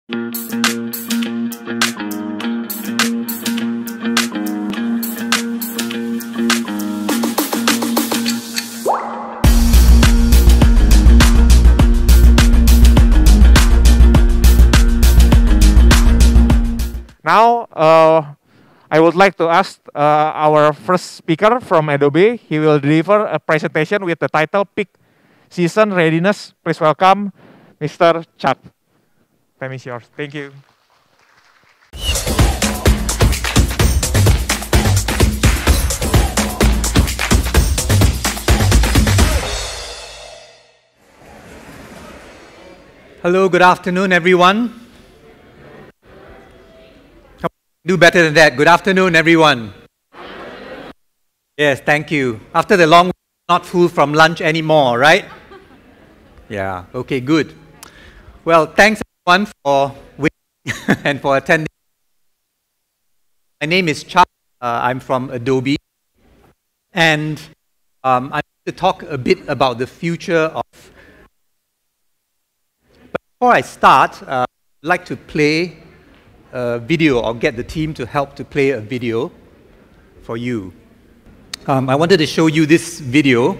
Now, I would like to ask our first speaker from Adobe. He will deliver a presentation with the title Peak Season Readiness. Please welcome Mr. Chak. Time is yours. Thank you. Hello, good afternoon, everyone. Do better than that. Good afternoon, everyone. Yes, thank you. After the long week, not full from lunch anymore, right? Yeah, okay, good. Well, thanks everyone for waiting and for attending. My name is Chak. I'm from Adobe. And I'm going to talk a bit about the future of... But before I start, I'd like to play a video, or get the team to help to play a video for you. I wanted to show you this video.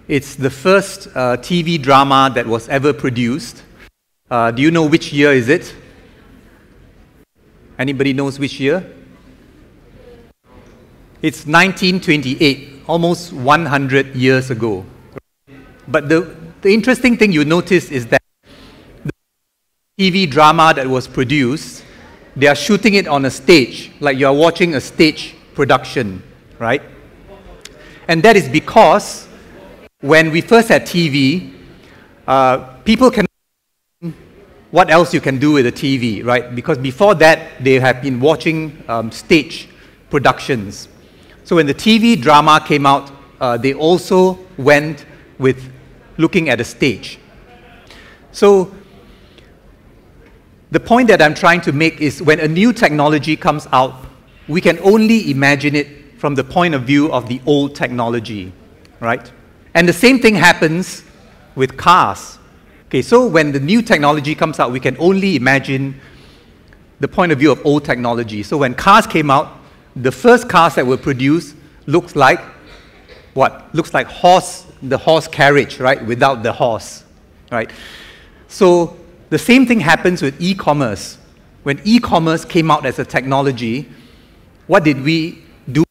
It's the first TV drama that was ever produced. Do you know which year is it? Anybody knows which year? It's 1928, almost 100 years ago. But the interesting thing you notice is that the TV drama that was produced, they are shooting it on a stage, like you're watching a stage production, right? And that is because when we first had TV, people can... What else you can do with a TV, right? Because before that, they have been watching stage productions. So when the TV drama came out, they also went with looking at a stage. So the point that I'm trying to make is when a new technology comes out, we can only imagine it from the point of view of the old technology, right? And the same thing happens with cars. Okay, so when the new technology comes out, we can only imagine the point of view of old technology. So when cars came out, the first cars that were produced looks like what? Looks like the horse carriage, right? Without the horse, right? So the same thing happens with e-commerce. When e-commerce came out as a technology, what did we do?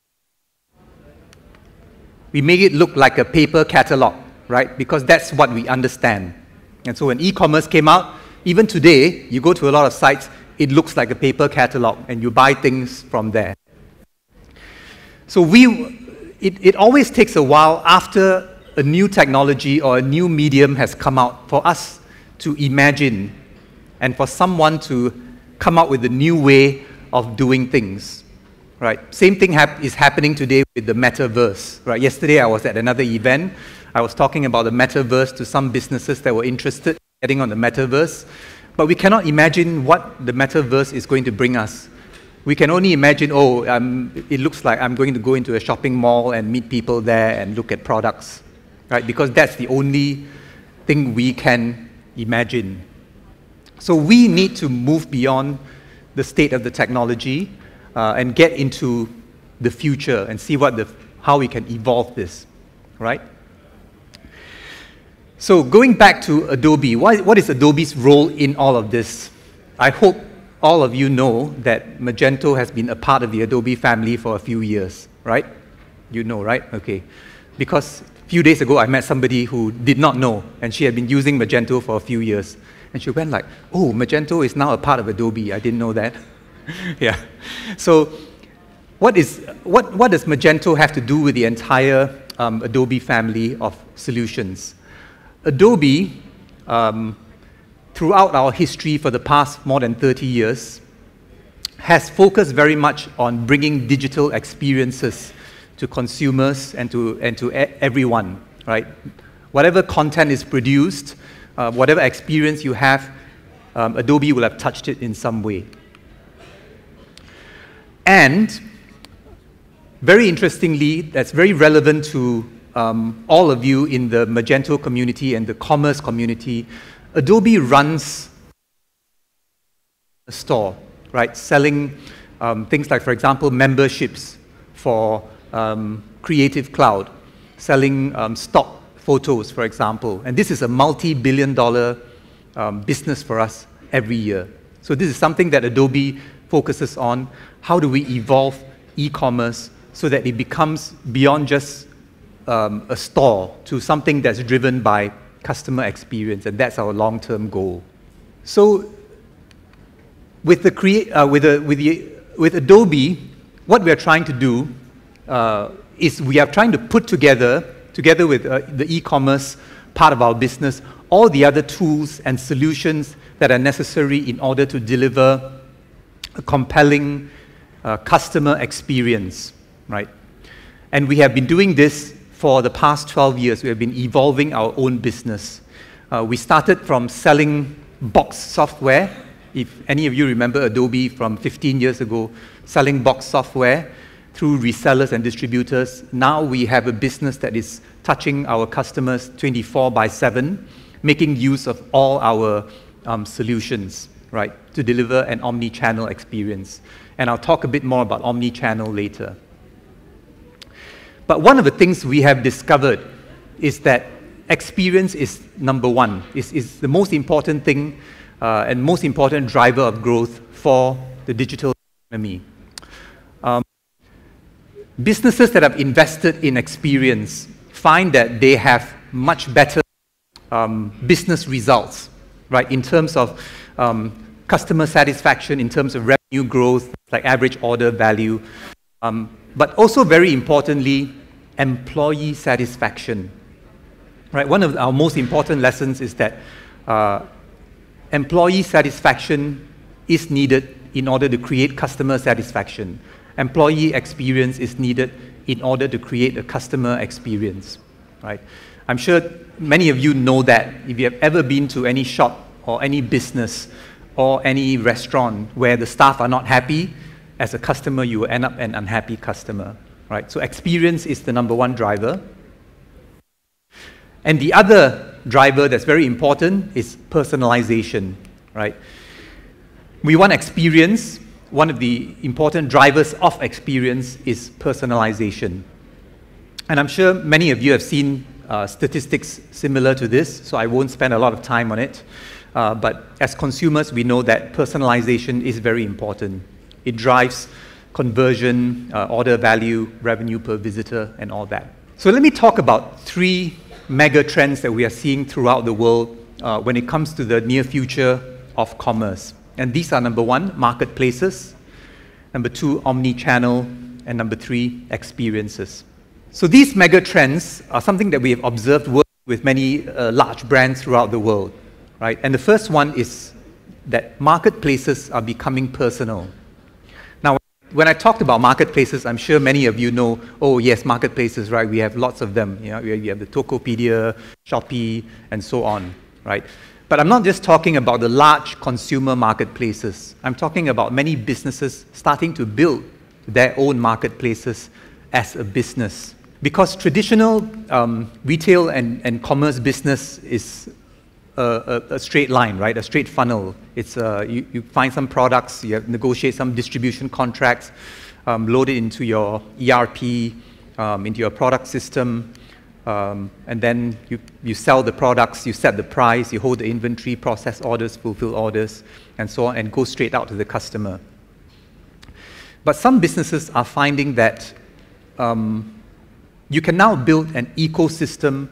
We made it look like a paper catalog, right? Because that's what we understand. And so when e-commerce came out, even today, you go to a lot of sites, it looks like a paper catalog, and you buy things from there. So it always takes a while after a new technology or a new medium has come out for us to imagine and for someone to come up with a new way of doing things, right? Same thing is happening today with the metaverse, right? Yesterday I was at another event. I was talking about the metaverse to some businesses that were interested in getting on the metaverse, but we cannot imagine what the metaverse is going to bring us. We can only imagine, it looks like I'm going to go into a shopping mall and meet people there and look at products, right? Because that's the only thing we can imagine. So we need to move beyond the state of the technology and get into the future and see how we can evolve this, right? So going back to Adobe, what is Adobe's role in all of this? I hope all of you know that Magento has been a part of the Adobe family for a few years, right? You know, right? Okay. Because a few days ago, I met somebody who did not know, and she had been using Magento for a few years. And she went like, oh, Magento is now a part of Adobe. I didn't know that. Yeah. So what does Magento have to do with the entire Adobe family of solutions? Adobe, throughout our history for the past more than 30 years, has focused very much on bringing digital experiences to consumers and to everyone, right? Whatever content is produced, whatever experience you have, Adobe will have touched it in some way. And very interestingly, that's very relevant to all of you in the Magento community and the commerce community. Adobe runs a store, right? Selling things like, for example, memberships for Creative Cloud, selling stock photos, for example. And this is a multi-billion-dollar business for us every year. So this is something that Adobe focuses on. How do we evolve e-commerce so that it becomes beyond just a store to something that's driven by customer experience, and that's our long-term goal. So with Adobe, what we are trying to do is we are trying to put together with the e-commerce part of our business, all the other tools and solutions that are necessary in order to deliver a compelling customer experience, right? And we have been doing this for the past 12 years. We have been evolving our own business. We started from selling box software. If any of you remember Adobe from 15 years ago, selling box software through resellers and distributors. Now we have a business that is touching our customers 24/7, making use of all our solutions, right, to deliver an omni-channel experience. And I'll talk a bit more about omni-channel later. But one of the things we have discovered is that experience is number one, is the most important thing and most important driver of growth for the digital economy. Businesses that have invested in experience find that they have much better business results, right, in terms of customer satisfaction, in terms of revenue growth, like average order value, but also very importantly, employee satisfaction. Right? One of our most important lessons is that employee satisfaction is needed in order to create customer satisfaction. Employee experience is needed in order to create a customer experience. Right? I'm sure many of you know that if you have ever been to any shop or any business or any restaurant where the staff are not happy, as a customer, you will end up an unhappy customer, right? So experience is the number one driver. And the other driver that's very important is personalization, right? We want experience. One of the important drivers of experience is personalization. And I'm sure many of you have seen statistics similar to this, so I won't spend a lot of time on it. But as consumers, we know that personalization is very important. It drives conversion, order value, revenue per visitor, and all that. So let me talk about 3 mega trends that we are seeing throughout the world when it comes to the near future of commerce. And these are number 1, marketplaces, number 2, omni-channel, and number 3, experiences. So these mega trends are something that we have observed working with many large brands throughout the world, right? And the first one is that marketplaces are becoming personal. Now, when I talked about marketplaces, I'm sure many of you know, oh yes, marketplaces, right? We have lots of them. You know, we have the Tokopedia, Shopee, and so on, right? But I'm not just talking about the large consumer marketplaces. I'm talking about many businesses starting to build their own marketplaces as a business. Because traditional retail and commerce business is a straight line, right? A straight funnel. It's you find some products, you have negotiate some distribution contracts, load it into your ERP, into your product system, and then you sell the products, you set the price, you hold the inventory, process orders, fulfill orders, and so on, and go straight out to the customer. But some businesses are finding that you can now build an ecosystem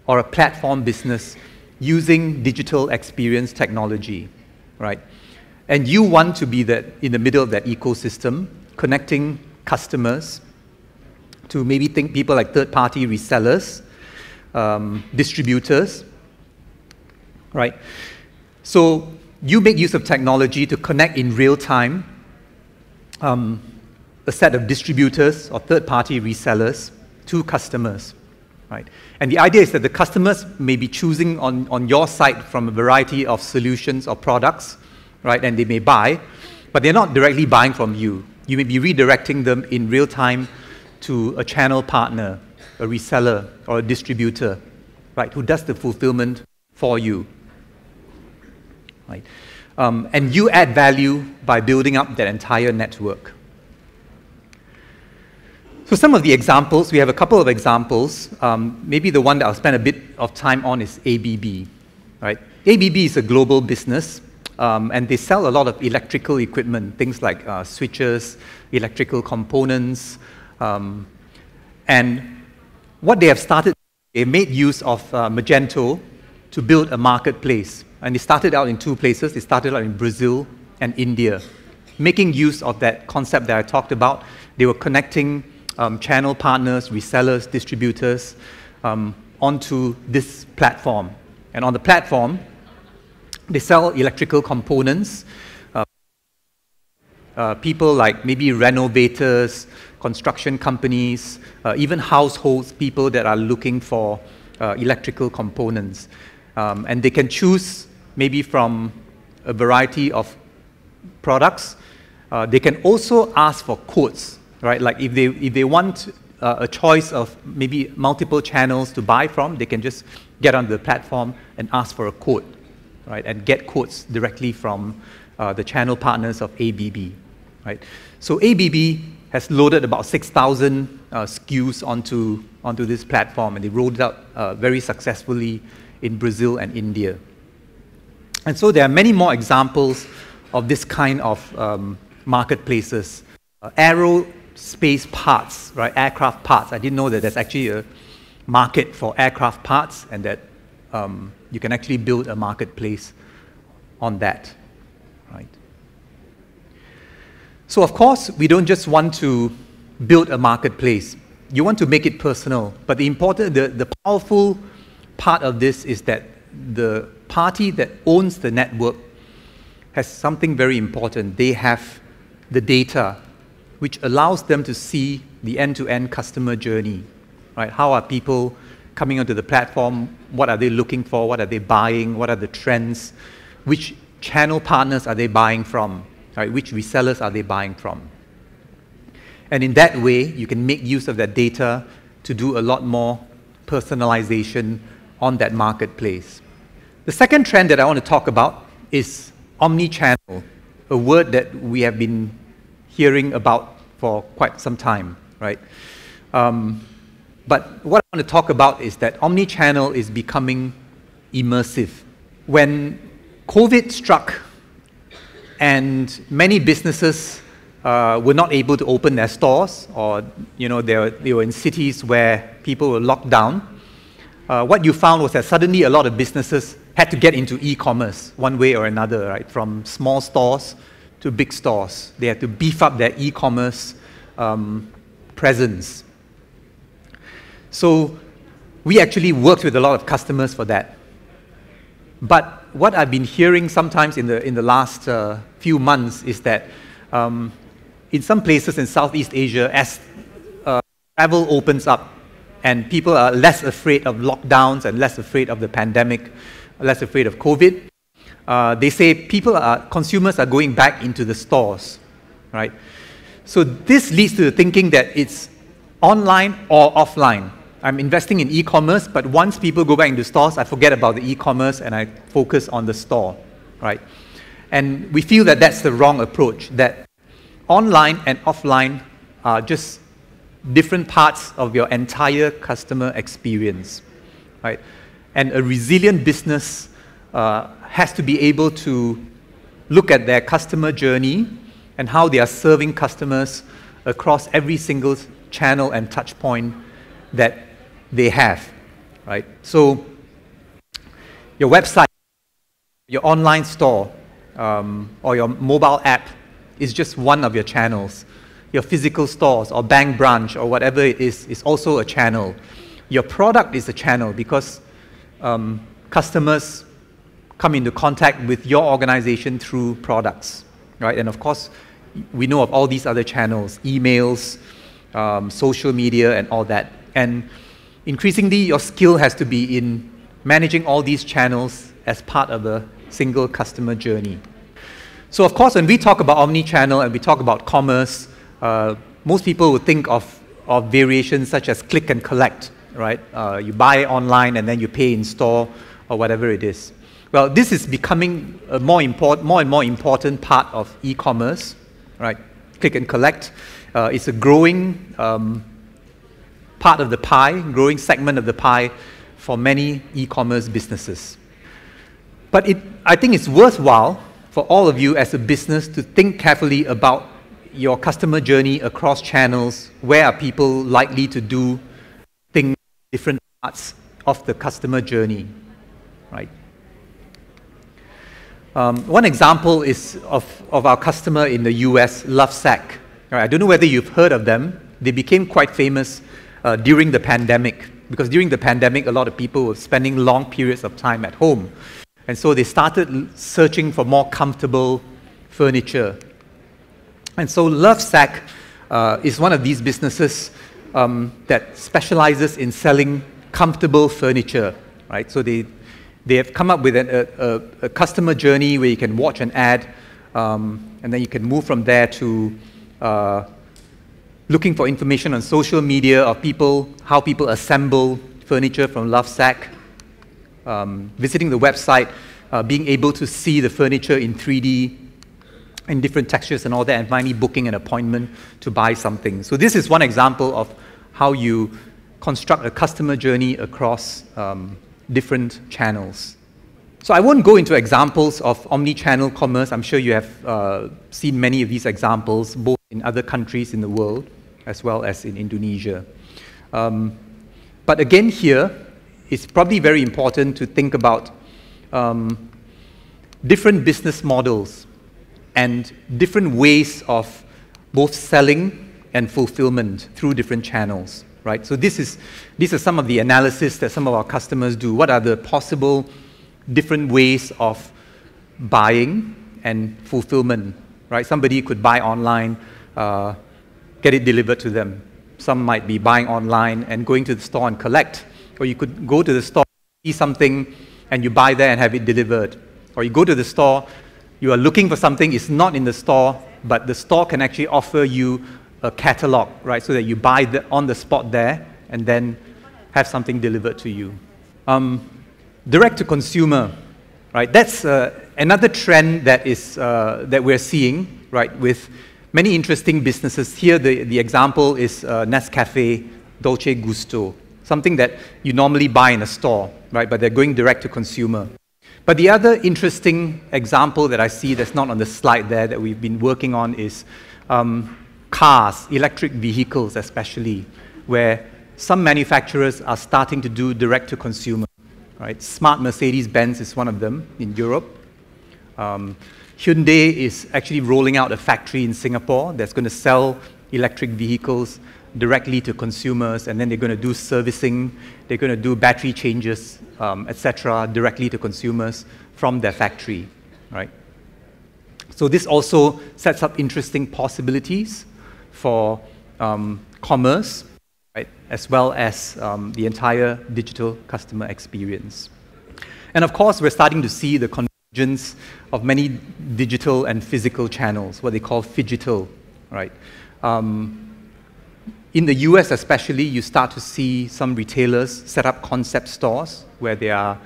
or a platform business using digital experience technology, right? And you want to be in the middle of that ecosystem, connecting customers to maybe think people like third-party resellers, distributors, right? So you make use of technology to connect in real time a set of distributors or third-party resellers to customers, right? And the idea is that the customers may be choosing on your site from a variety of solutions or products, right? And they may buy, but they're not directly buying from you. You may be redirecting them in real time to a channel partner, a reseller, or a distributor, right? Who does the fulfillment for you, right? And you add value by building up that entire network. So some of the examples, we have a couple of examples. Maybe the one that I'll spend a bit of time on is ABB, right? ABB is a global business, and they sell a lot of electrical equipment, things like switches, electrical components, and what they have started, they made use of Magento to build a marketplace. And they started out in two places. They started out in Brazil and India, making use of that concept that I talked about. They were connecting channel partners, resellers, distributors onto this platform. And on the platform, they sell electrical components. People like maybe renovators, construction companies, even households, people that are looking for electrical components. And they can choose maybe from a variety of products. They can also ask for quotes, right? Like if they want a choice of maybe multiple channels to buy from, they can just get on the platform and ask for a quote, right? And get quotes directly from the channel partners of ABB, right? So ABB has loaded about 6,000 SKUs onto this platform, and they rolled it out very successfully in Brazil and India. And so there are many more examples of this kind of marketplaces. Aerospace parts, right? Aircraft parts. I didn't know that there's actually a market for aircraft parts, and that you can actually build a marketplace on that, right? So of course, we don't just want to build a marketplace. You want to make it personal. But the powerful part of this is that the party that owns the network has something very important. They have the data, which allows them to see the end-to-end customer journey, right? How are people coming onto the platform? What are they looking for? What are they buying? What are the trends? Which channel partners are they buying from? Right? Which resellers are they buying from? And in that way, you can make use of that data to do a lot more personalization on that marketplace. The second trend that I want to talk about is omnichannel, a word that we have been hearing about for quite some time, right? But what I want to talk about is that omnichannel is becoming immersive. When COVID struck and many businesses were not able to open their stores, or they were in cities where people were locked down, what you found was that suddenly a lot of businesses had to get into e-commerce one way or another, right? From small stores to big stores. They had to beef up their e-commerce presence. So we actually worked with a lot of customers for that. But what I've been hearing sometimes in the last few months is that in some places in Southeast Asia, as travel opens up and people are less afraid of lockdowns and less afraid of the pandemic, less afraid of COVID, they say consumers are going back into the stores, right? So this leads to the thinking that it's online or offline. I'm investing in e-commerce, but once people go back into stores, I forget about the e-commerce and I focus on the store, right? And we feel that that's the wrong approach, that online and offline are just different parts of your entire customer experience, right? And a resilient business has to be able to look at their customer journey and how they are serving customers across every single channel and touch point that they have, right? So your website, your online store, or your mobile app is just one of your channels. Your physical stores or bank branch or whatever it is also a channel. Your product is a channel because customers come into contact with your organization through products, right? And of course, we know of all these other channels, emails, social media and all that. And increasingly, your skill has to be in managing all these channels as part of a single customer journey. So of course, when we talk about omnichannel and we talk about commerce, most people would think of variations such as click and collect, right? You buy online and then you pay in store or whatever it is. Well, this is becoming a more and more important part of e-commerce, right? Click and collect. It's a growing part of the pie, growing segment of the pie for many e-commerce businesses. But I think it's worthwhile for all of you as a business to think carefully about your customer journey across channels. Where are people likely to do things, different parts of the customer journey, right? One example is of our customer in the US, Lovesac. Right, I don't know whether you've heard of them. They became quite famous during the pandemic, because during the pandemic, a lot of people were spending long periods of time at home. And so they started searching for more comfortable furniture. And so Lovesac is one of these businesses that specializes in selling comfortable furniture, right? So they have come up with a customer journey where you can watch an ad, and then you can move from there to looking for information on social media of how people assemble furniture from Lovesac, visiting the website, being able to see the furniture in 3D, in different textures and all that, and finally booking an appointment to buy something. So this is one example of how you construct a customer journey across different channels. So I won't go into examples of omni-channel commerce. I'm sure you have seen many of these examples, both in other countries in the world, as well as in Indonesia. But again here, it's probably very important to think about different business models and different ways of both selling and fulfillment through different channels, right? So these are some of the analysis that some of our customers do. What are the possible different ways of buying and fulfillment, right? Somebody could buy online, get it delivered to them. Some might be buying online and going to the store and collect. Or you could go to the store, see something, and you buy there and have it delivered. Or you go to the store, you are looking for something, it's not in the store, but the store can actually offer you a catalog, right? So that you buy on the spot there and then have something delivered to you. Direct to consumer, right? That's another trend that we're seeing, right? With many interesting businesses. Here, the example is Nescafe Dolce Gusto, something that you normally buy in a store, right? But they're going direct to consumer. But the other interesting example that I see that's not on the slide there that we've been working on is cars, electric vehicles especially, where some manufacturers are starting to do direct to consumer, right? Smart Mercedes-Benz is one of them in Europe. Hyundai is actually rolling out a factory in Singapore that's going to sell electric vehicles directly to consumers, and then they're going to do servicing, they're going to do battery changes, etc., directly to consumers from their factory, right? So this also sets up interesting possibilities for commerce, right, as well as the entire digital customer experience. And of course, we're starting to see the convergence of many digital and physical channels, what they call phygital, right? In the US especially, you start to see some retailers set up concept stores where they are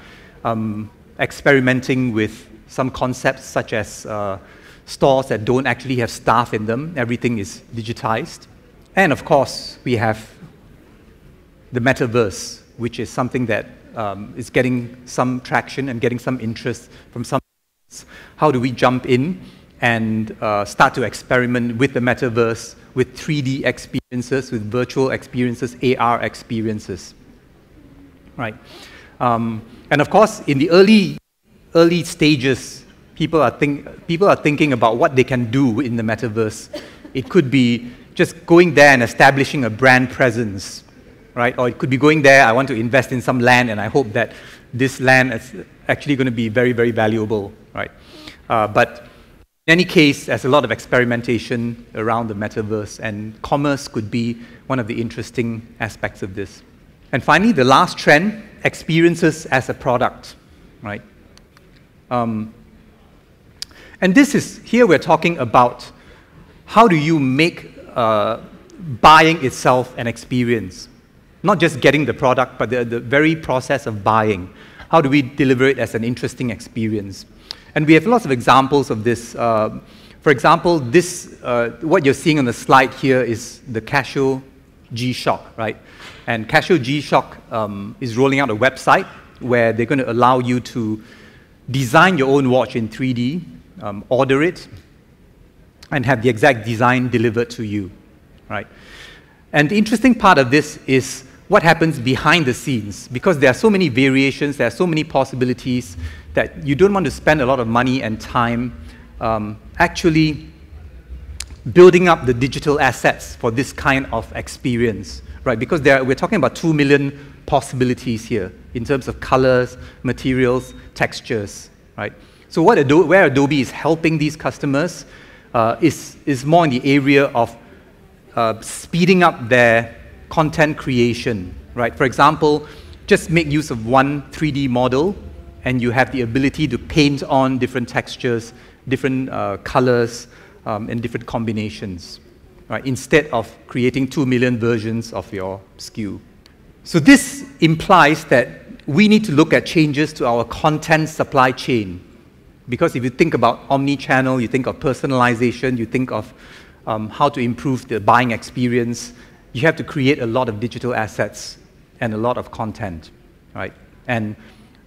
experimenting with some concepts such as stores that don't actually have staff in them. Everything is digitized. And of course, we have the metaverse, which is something that is getting some traction and getting some interest from some. How do we jump in and start to experiment with the metaverse, with 3D experiences, with virtual experiences, AR experiences, right? And of course, in the early stages, people are thinking about what they can do in the metaverse. It could be just going there and establishing a brand presence, right? Or it could be going there, I want to invest in some land, and I hope that this land is actually going to be very, very valuable, right? But in any case, there's a lot of experimentation around the metaverse, and commerce could be one of the interesting aspects of this. And finally, the last trend, experiences as a product, right? And here we're talking about how do you make buying itself an experience. Not just getting the product, but the very process of buying. How do we deliver it as an interesting experience? And we have lots of examples of this. For example, this, what you're seeing on the slide here is the Casio G-Shock, right? And Casio G-Shock is rolling out a website where they're going to allow you to design your own watch in 3D, order it, and have the exact design delivered to you, right? And the interesting part of this is what happens behind the scenes, because there are so many variations, there are so many possibilities that you don't want to spend a lot of money and time actually building up the digital assets for this kind of experience, right? Because we're talking about 2 million possibilities here in terms of colors, materials, textures, right? So where Adobe is helping these customers is more in the area of speeding up their content creation, right? For example, just make use of one 3D model and you have the ability to paint on different textures, different colors, and different combinations, right? Instead of creating 2 million versions of your SKU. So this implies that we need to look at changes to our content supply chain. Because if you think about omnichannel, you think of personalization, you think of how to improve the buying experience, you have to create a lot of digital assets and a lot of content, right? And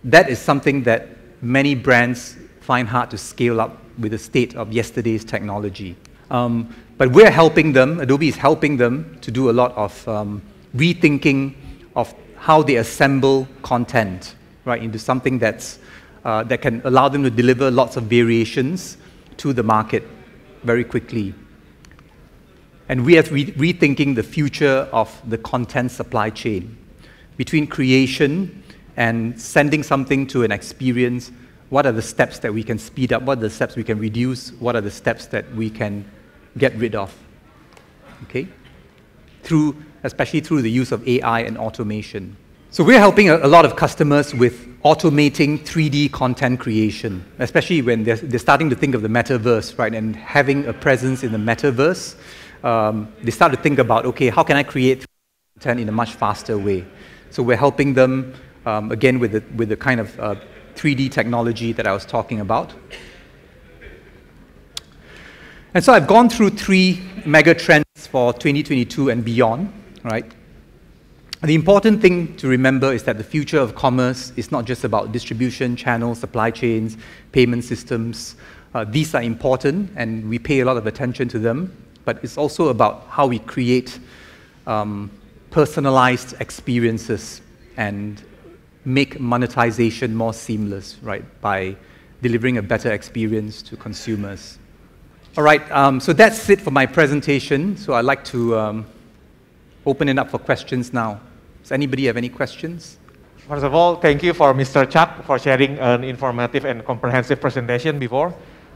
that is something that many brands find hard to scale up with the state of yesterday's technology. But we're helping them, Adobe is helping them to do a lot of rethinking of how they assemble content, right, into something that's, that can allow them to deliver lots of variations to the market very quickly. And we are rethinking the future of the content supply chain. Between creation and sending something to an experience, what are the steps that we can speed up? What are the steps we can reduce? What are the steps that we can get rid of? Okay? Especially through the use of AI and automation. So we're helping a lot of customers with automating 3D content creation, especially when they're starting to think of the metaverse, right? And having a presence in the metaverse, they start to think about, okay, how can I create content in a much faster way? So we're helping them, again, with the kind of 3D technology that I was talking about. And so I've gone through 3 mega trends for 2022 and beyond, right? The important thing to remember is that the future of commerce is not just about distribution, channels, supply chains, payment systems. These are important, and we pay a lot of attention to them, but it's also about how we create personalized experiences and make monetization more seamless, right, by delivering a better experience to consumers. All right, so that's it for my presentation. So I'd like to open it up for questions now. Does anybody have any questions? First of all, thank you for Mr. Chak for sharing an informative and comprehensive presentation before.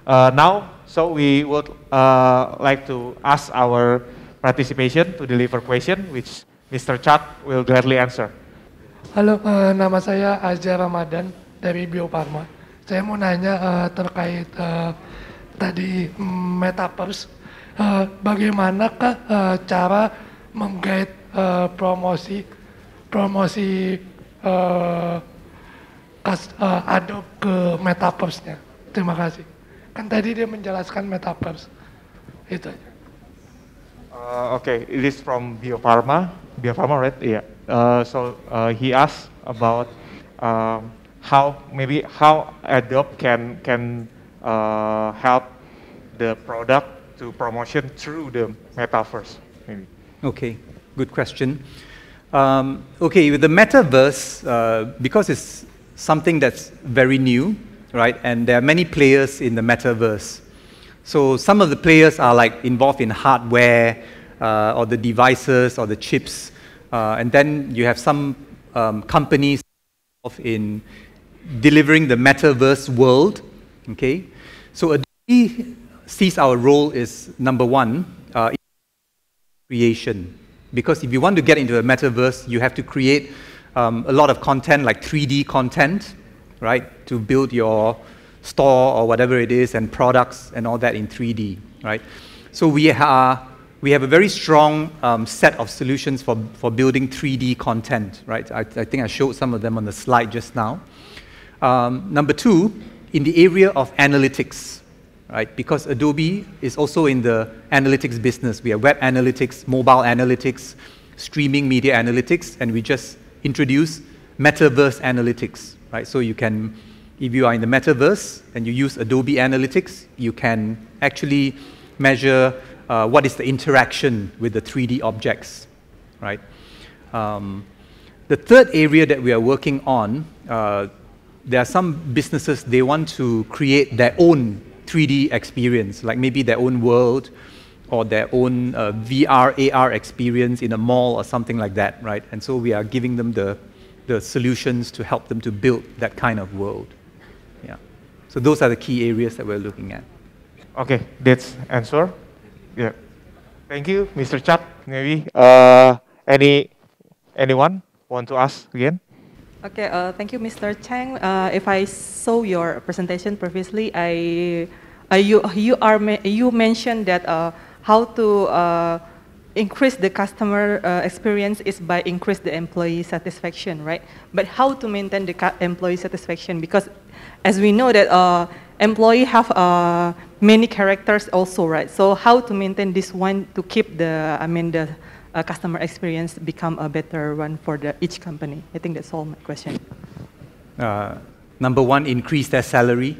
Now, so we would like to ask our participation to deliver question, which Mr. Chak will gladly answer. Halo, nama saya Azhar Ramadan dari Bio Farma. Saya mau nanya terkait tadi Metaverse. Bagaimanakah cara menggait promosi Adobe ke Metaverse-nya? Terima kasih. Kan tadi dia menjelaskan Metaverse. Itu aja. Okay, it is from Bio Farma, right? Yeah. So he asked about how Adobe can help the product to promotion through the Metaverse. Maybe. Okay, good question. Okay, with the Metaverse, because it's something that's very new, right? And there are many players in the Metaverse. So some of the players are like involved in hardware, or the devices, or the chips. And then you have some companies involved in delivering the Metaverse world, okay? So Adobe sees our role is number one, creation. Because if you want to get into the Metaverse, you have to create a lot of content, like 3D content, right? To build your store or whatever it is, and products and all that in 3D, right? So we are we have a very strong set of solutions for building 3D content, right? I think I showed some of them on the slide just now. Number two, in the area of analytics, right? Because Adobe is also in the analytics business. We have web analytics, mobile analytics, streaming media analytics, and we just introduced metaverse analytics, right? So you can, if you are in the metaverse and you use Adobe Analytics, you can actually measure what is the interaction with the 3D objects, right? The third area that we are working on, there are some businesses, they want to create their own 3D experience, like maybe their own world or their own VR, AR experience in a mall or something like that, right? And so we are giving them the solutions to help them to build that kind of world. Yeah. So those are the key areas that we're looking at. Okay, that's answer. Yeah. Thank you, Mr. Chak. Maybe anyone want to ask again? Okay, thank you, Mr. Chang. If I saw your presentation previously, you mentioned that how to increase the customer experience is by increase the employee satisfaction, right? But how to maintain the employee satisfaction? Because as we know that employee have many characters also, right? So how to maintain this one to keep the, the customer experience become a better one for each company? I think that's all my question. Number one, increase their salary.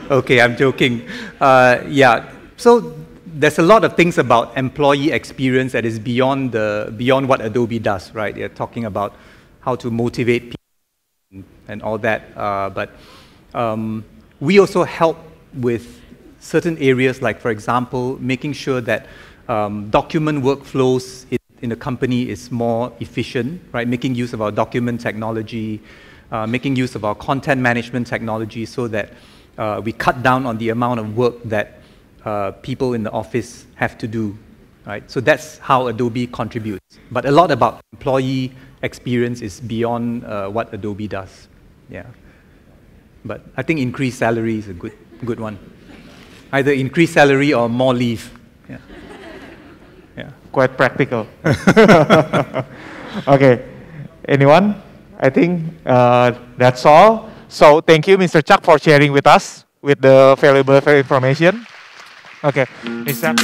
Okay, I'm joking. Yeah, so there's a lot of things about employee experience that is beyond what Adobe does, right? They're talking about how to motivate people and all that. But we also help with certain areas, like, for example, making sure that document workflows in a company is more efficient, right? Making use of our document technology, making use of our content management technology so that we cut down on the amount of work that people in the office have to do, right? So that's how Adobe contributes. But a lot about employee experience is beyond what Adobe does. Yeah. But I think increased salary is a good one. Either increased salary or more leave. Yeah. Yeah. Quite practical. Okay. Anyone? I think that's all. So thank you, Mr. Chak, for sharing with us with the valuable information. Okay, Mr.